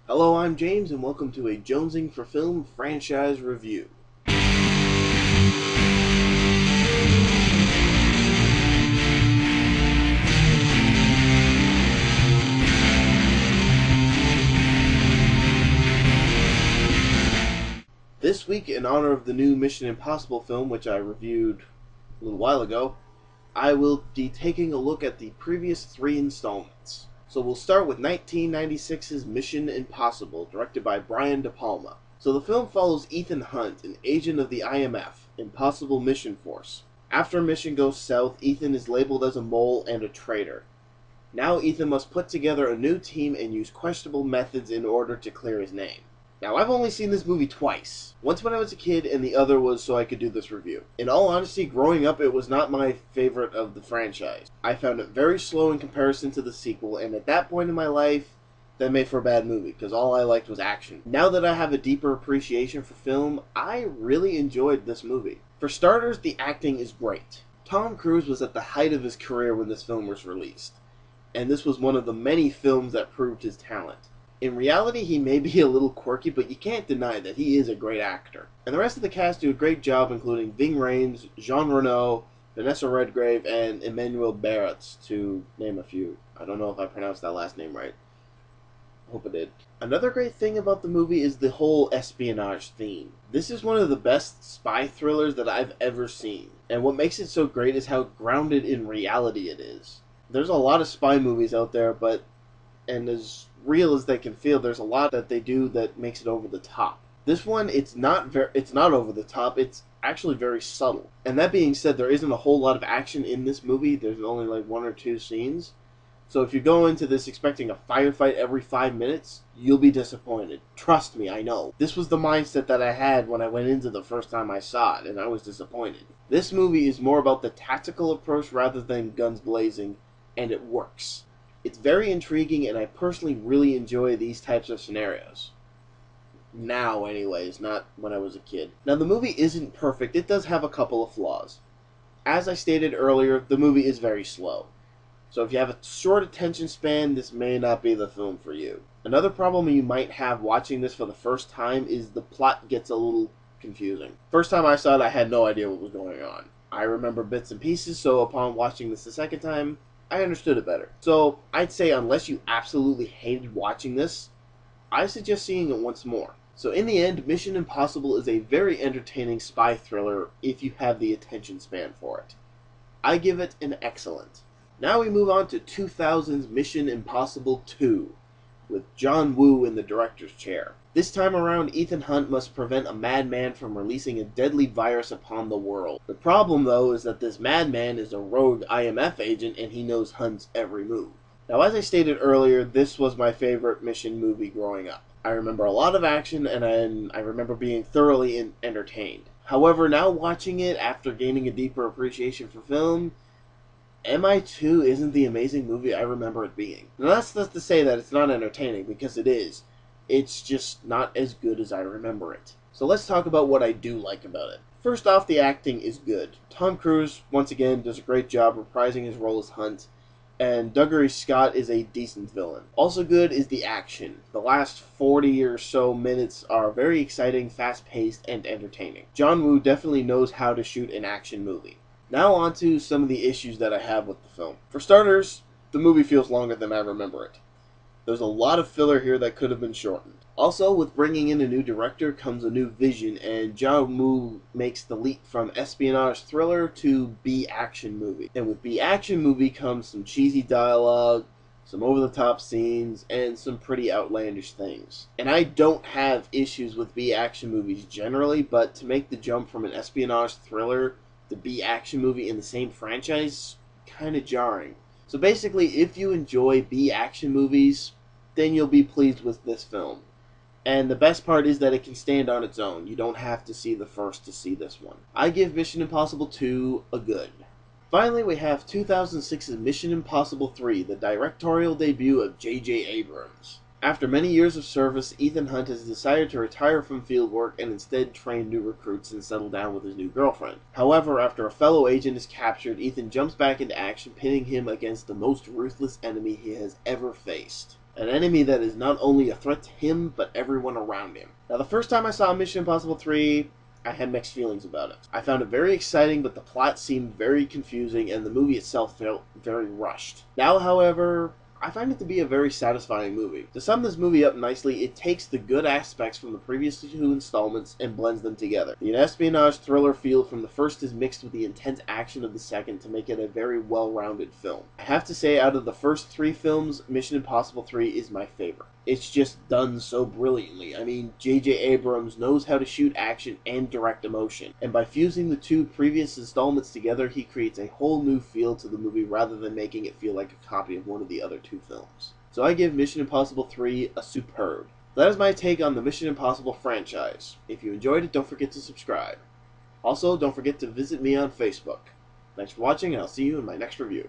Hello, I'm James, and welcome to a Jonesing for Film franchise review. This week, in honor of the new Mission Impossible film, which I reviewed a little while ago, I will be taking a look at the previous three installments. So we'll start with 1996's Mission Impossible, directed by Brian De Palma. So the film follows Ethan Hunt, an agent of the IMF, Impossible Mission Force. After a mission goes south, Ethan is labeled as a mole and a traitor. Now Ethan must put together a new team and use questionable methods in order to clear his name. Now, I've only seen this movie twice. Once when I was a kid, and the other was so I could do this review. In all honesty, growing up, it was not my favorite of the franchise. I found it very slow in comparison to the sequel, and at that point in my life, that made for a bad movie, because all I liked was action. Now that I have a deeper appreciation for film, I really enjoyed this movie. For starters, the acting is great. Tom Cruise was at the height of his career when this film was released, and this was one of the many films that proved his talent. In reality, he may be a little quirky, but you can't deny that he is a great actor. And the rest of the cast do a great job, including Ving Rhames, Jean Reno, Vanessa Redgrave, and Emmanuel Barrett, to name a few. I don't know if I pronounced that last name right. Hope I did. Another great thing about the movie is the whole espionage theme. This is one of the best spy thrillers that I've ever seen. And what makes it so great is how grounded in reality it is. There's a lot of spy movies out there, and as real as they can feel, there's a lot that they do that makes it over the top. This one, it's not over the top, it's actually very subtle. And that being said, there isn't a whole lot of action in this movie. There's only like one or two scenes. So if you go into this expecting a firefight every 5 minutes, you'll be disappointed. Trust me, I know. This was the mindset that I had when I went into the first time I saw it, and I was disappointed. This movie is more about the tactical approach rather than guns blazing, and it works. It's very intriguing, and I personally really enjoy these types of scenarios. Now, anyways, not when I was a kid. Now, the movie isn't perfect. It does have a couple of flaws. As I stated earlier, the movie is very slow. So if you have a short attention span, this may not be the film for you. Another problem you might have watching this for the first time is the plot gets a little confusing. First time I saw it, I had no idea what was going on. I remember bits and pieces, so upon watching this the second time, I understood it better. So, I'd say unless you absolutely hated watching this, I suggest seeing it once more. So in the end, Mission Impossible is a very entertaining spy thriller if you have the attention span for it. I give it an excellent. Now we move on to 2000's Mission Impossible 2, with John Woo in the director's chair. This time around, Ethan Hunt must prevent a madman from releasing a deadly virus upon the world. The problem, though, is that this madman is a rogue IMF agent and he knows Hunt's every move. Now, as I stated earlier, this was my favorite mission movie growing up. I remember a lot of action, and I remember being thoroughly entertained. However, now watching it after gaining a deeper appreciation for film, MI2 isn't the amazing movie I remember it being. Now, that's not to say that it's not entertaining, because it is. It's just not as good as I remember it. So let's talk about what I do like about it. First off, the acting is good. Tom Cruise, once again, does a great job reprising his role as Hunt, and Dougray Scott is a decent villain. Also good is the action. The last 40 or so minutes are very exciting, fast-paced, and entertaining. John Woo definitely knows how to shoot an action movie. Now on to some of the issues that I have with the film. For starters, the movie feels longer than I remember it. There's a lot of filler here that could have been shortened. Also, with bringing in a new director comes a new vision, and John Woo makes the leap from espionage thriller to B-action movie. And with B-action movie comes some cheesy dialogue, some over-the-top scenes, and some pretty outlandish things. And I don't have issues with B-action movies generally, but to make the jump from an espionage thriller to B-action movie in the same franchise, kinda jarring. So basically, if you enjoy B-action movies, then you'll be pleased with this film. And the best part is that it can stand on its own. You don't have to see the first to see this one. I give Mission Impossible 2 a good. Finally, we have 2006's Mission Impossible 3, the directorial debut of J.J. Abrams. After many years of service, Ethan Hunt has decided to retire from field work and instead train new recruits and settle down with his new girlfriend. However, after a fellow agent is captured, Ethan jumps back into action, pitting him against the most ruthless enemy he has ever faced. An enemy that is not only a threat to him, but everyone around him. Now, the first time I saw Mission Impossible 3, I had mixed feelings about it. I found it very exciting, but the plot seemed very confusing, and the movie itself felt very rushed. Now, however, I find it to be a very satisfying movie. To sum this movie up nicely, it takes the good aspects from the previous 2 installments and blends them together. The espionage thriller feel from the first is mixed with the intense action of the second to make it a very well-rounded film. I have to say, out of the first 3 films, Mission Impossible 3 is my favorite. It's just done so brilliantly. I mean, J.J. Abrams knows how to shoot action and direct emotion, and by fusing the 2 previous installments together, he creates a whole new feel to the movie rather than making it feel like a copy of one of the other 2 films. So I give Mission Impossible 3 a superb. That is my take on the Mission Impossible franchise. If you enjoyed it, don't forget to subscribe. Also, don't forget to visit me on Facebook. Thanks for watching, and I'll see you in my next review.